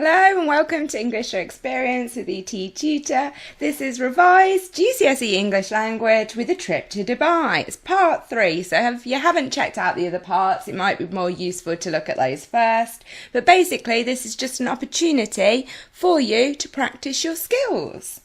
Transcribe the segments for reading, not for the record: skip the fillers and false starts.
Hello and welcome to English or Experience with etetutor. This is revised GCSE English language with a trip to Dubai. It's part 3, so if you haven't checked out the other parts, it might be more useful to look at those first. But basically, this is just an opportunity for you to practice your skills.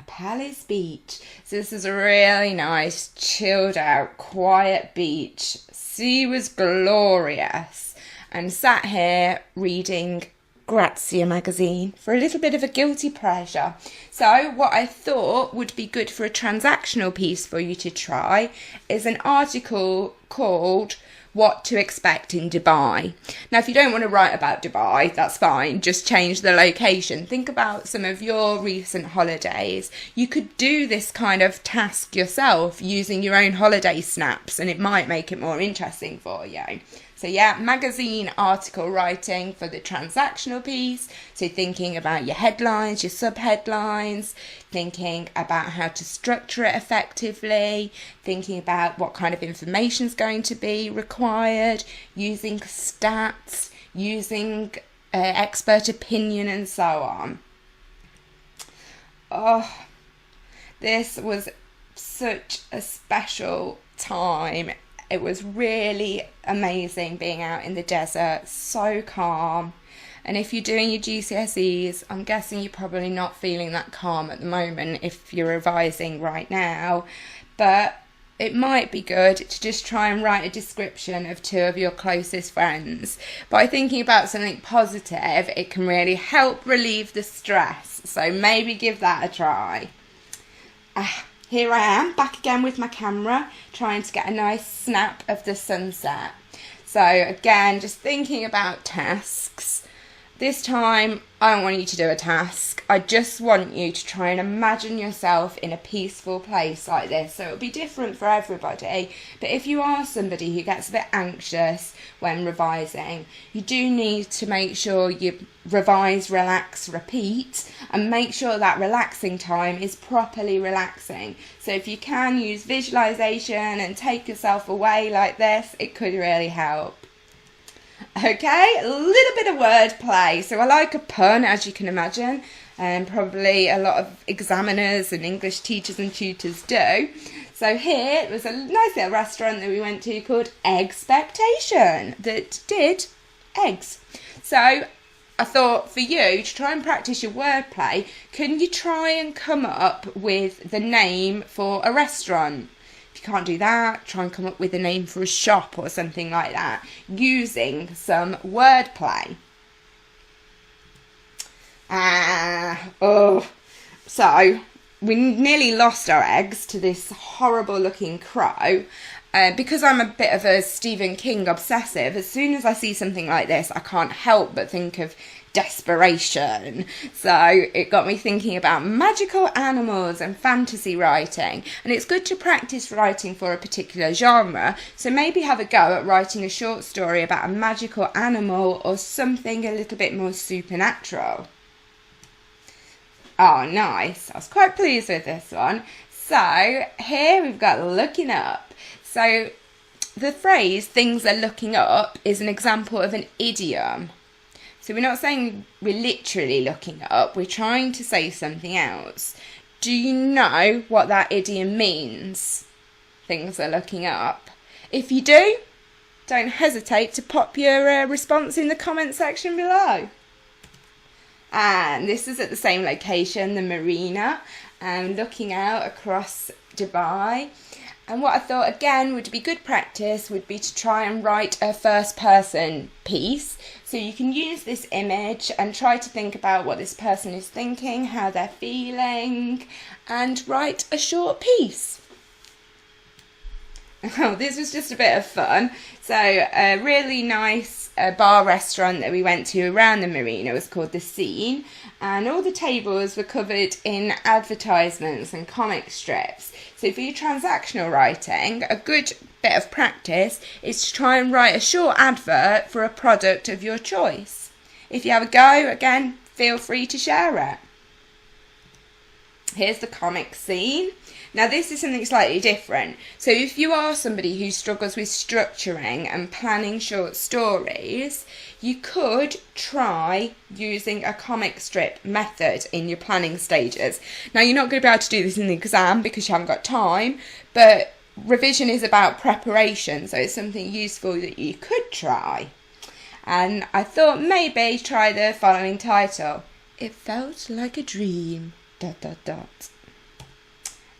Palace Beach. So this is a really nice, chilled out, quiet beach. Sea was glorious, and sat here reading Grazia magazine for a little bit of a guilty pleasure. So what I thought would be good for a transactional piece for you to try is an article called What to Expect in Dubai. Now, if you don't want to write about Dubai, that's fine. Just change the location. Think about some of your recent holidays. You could do this kind of task yourself using your own holiday snaps, and it might make it more interesting for you. So yeah, magazine article writing for the transactional piece. So thinking about your headlines, your sub-headlines, thinking about how to structure it effectively, thinking about what kind of information is going to be required, using stats, using expert opinion and so on. Oh, this was such a special time. It was really amazing being out in the desert, so calm. And if you're doing your GCSEs, I'm guessing you're probably not feeling that calm at the moment if you're revising right now. But it might be good to just try and write a description of 2 of your closest friends. By thinking about something positive, it can really help relieve the stress. So maybe give that a try. Here I am, back again with my camera, trying to get a nice snap of the sunset. So again, just thinking about tasks. This time, I don't want you to do a task. I just want you to try and imagine yourself in a peaceful place like this. So it'll be different for everybody. But if you are somebody who gets a bit anxious when revising, you do need to make sure you revise, relax, repeat, and make sure that relaxing time is properly relaxing. So if you can use visualization and take yourself away like this, it could really help. Okay, a little bit of wordplay. So I like a pun, as you can imagine, and probably a lot of examiners and English teachers and tutors do. So here was a nice little restaurant that we went to called EGGSPECTATIONS that did eggs. So I thought for you to try and practice your wordplay, can you try and come up with the name for a restaurant? If you can't do that, try and come up with a name for a shop or something like that, using some wordplay. So we nearly lost our eggs to this horrible looking crow. Because I'm a bit of a Stephen King obsessive, as soon as I see something like this, I can't help but think of desperation. So it got me thinking about magical animals and fantasy writing. And it's good to practice writing for a particular genre. So maybe have a go at writing a short story about a magical animal or something a little bit more supernatural. Oh, nice. I was quite pleased with this one. So here we've got looking up. So the phrase things are looking up is an example of an idiom. So we're not saying we're literally looking up, we're trying to say something else. Do you know what that idiom means? Things are looking up. If you do, don't hesitate to pop your response in the comment section below. And this is at the same location, the MARINA, looking out across Dubai. And what I thought again would be good practice would be to try and write a first person piece. So you can use this image and try to think about what this person is thinking, how they're feeling, and write a short piece. Oh, this was just a bit of fun. So a really nice bar restaurant that we went to around the marina was called The Scene, and all the tables were covered in advertisements and comic strips. So for your transactional writing, a good bit of practice is to try and write a short advert for a product of your choice. If you have a go, again, feel free to share it. Here's the comic scene. Now this is something slightly different. So if you are somebody who struggles with structuring and planning short stories, you could try using a comic strip method in your planning stages. Now you're not going to be able to do this in the exam because you haven't got time, but revision is about preparation, so it's something useful that you could try. And I thought maybe try the following title. It felt like a dream. ...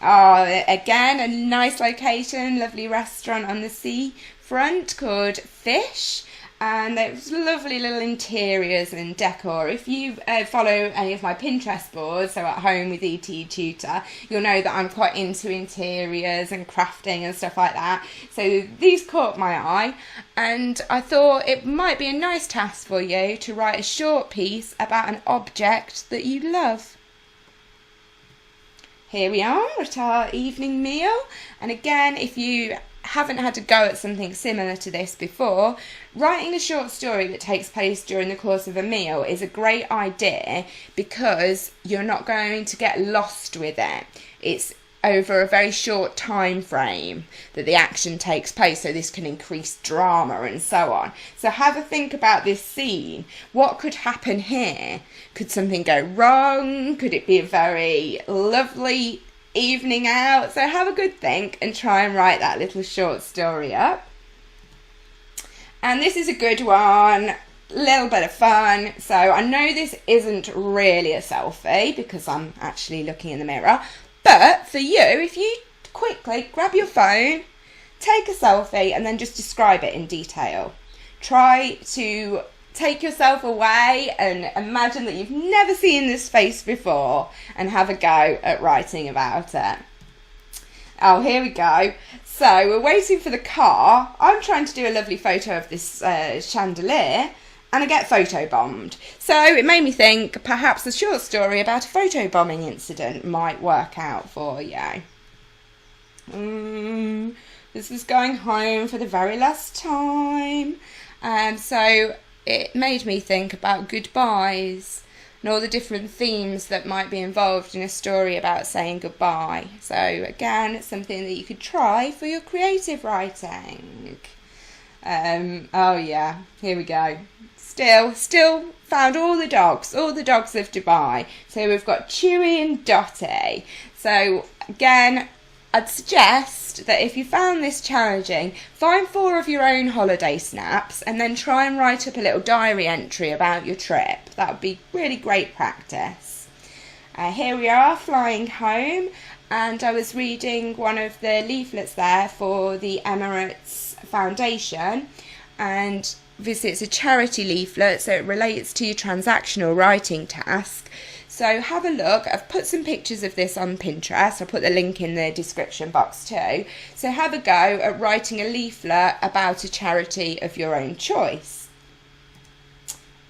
Oh, again, a nice location, lovely restaurant on the seafront called Fish. And there's lovely little interiors and decor. If you follow any of my Pinterest boards, so at home with etetutor, you'll know that I'm quite into interiors and crafting and stuff like that. So these caught my eye, and I thought it might be a nice task for you to write a short piece about an object that you love. Here we are at our evening meal, and again, if you haven't had to go at something similar to this before, writing a short story that takes place during the course of a meal is a great idea because you're not going to get lost with it. It's over a very short time frame that the action takes place, so this can increase drama and so on. So have a think about this scene. What could happen here? Could something go wrong? Could it be a very lovely evening out? So have a good think and try and write that little short story up. And this is a good one, little bit of fun. So I know this isn't really a selfie because I'm actually looking in the mirror, but for you, if you quickly grab your phone, take a selfie and then just describe it in detail. Try to take yourself away and imagine that you've never seen this face before and have a go at writing about it. Oh, here we go. So we're waiting for the car. I'm trying to do a lovely photo of this chandelier and I get photobombed. So it made me think perhaps a short story about a photobombing incident might work out for you. This is going home for the very last time. So it made me think about goodbyes and all the different themes that might be involved in a story about saying goodbye. So again, it's something that you could try for your creative writing. Oh yeah, here we go. Still found all the dogs of Dubai. So we've got Chewy and Dotty. So again, I'd suggest that if you found this challenging, find 4 of your own holiday snaps and then try and write up a little diary entry about your trip. That would be really great practice. Here we are flying home, and I was reading one of the leaflets there for the EMIRATES Foundation, and obviously it's a charity leaflet, so it relates to your transactional writing task. So have a look. I've put some pictures of this on Pinterest. I'll put the link in the description box too. So have a go at writing a leaflet about a charity of your own choice.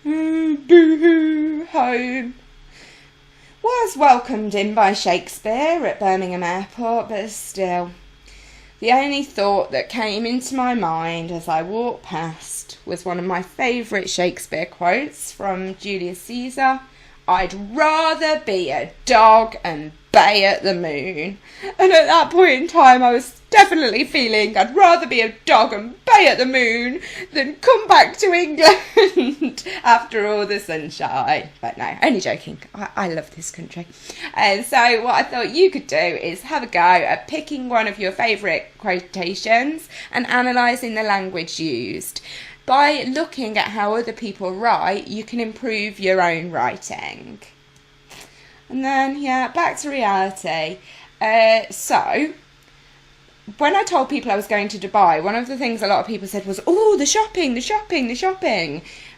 Boo-hoo, home. Was welcomed in by Shakespeare at Birmingham Airport, but still. The only thought that came into my mind as I walked past was one of my favourite Shakespeare quotes from Julius Caesar. I'd rather be a dog and bay at the moon. And at that point in time, I was definitely feeling I'd rather be a dog and bay at the moon than come back to England after all the sunshine. But no, only joking. I love this country. And so what I thought you could do is have a go at picking one of your favourite quotations and analysing the language used. By looking at how other people write, you can improve your own writing. And then, yeah, back to reality. So, when I told people I was going to Dubai, one of the things a lot of people said was, oh, the shopping.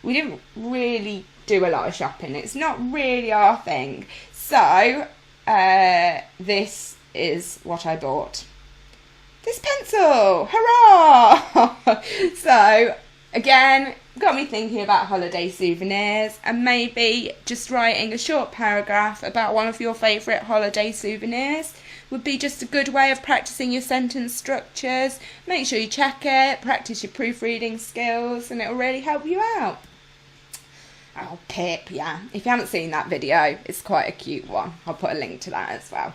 We didn't really do a lot of shopping. It's not really our thing. So, this is what I bought. This pencil! Hurrah! So, again, got me thinking about holiday souvenirs, and maybe just writing a short paragraph about one of your favourite holiday souvenirs would be just a good way of practising your sentence structures. Make sure you check it, practice your proofreading skills, and it'll really help you out. Oh, Pip, yeah. If you haven't seen that video, it's quite a cute one. I'll put a link to that as well.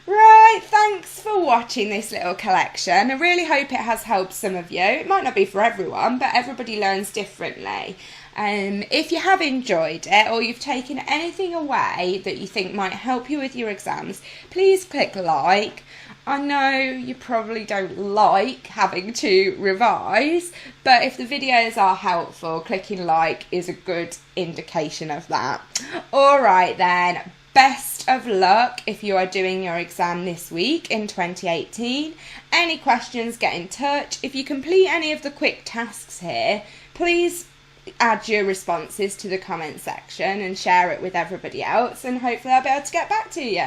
Right, thanks for watching this little collection. I really hope it has helped some of you. It might not be for everyone, but everybody learns differently. If you have enjoyed it or you've taken anything away that you think might help you with your exams, please click like. I know you probably don't like having to revise, but if the videos are helpful, clicking like is a good indication of that. Alright then, best of luck if you are doing your exam this week in 2018. Any questions, get in touch. If you complete any of the quick tasks here, please add your responses to the comment section and share it with everybody else, and hopefully I'll be able to get back to you.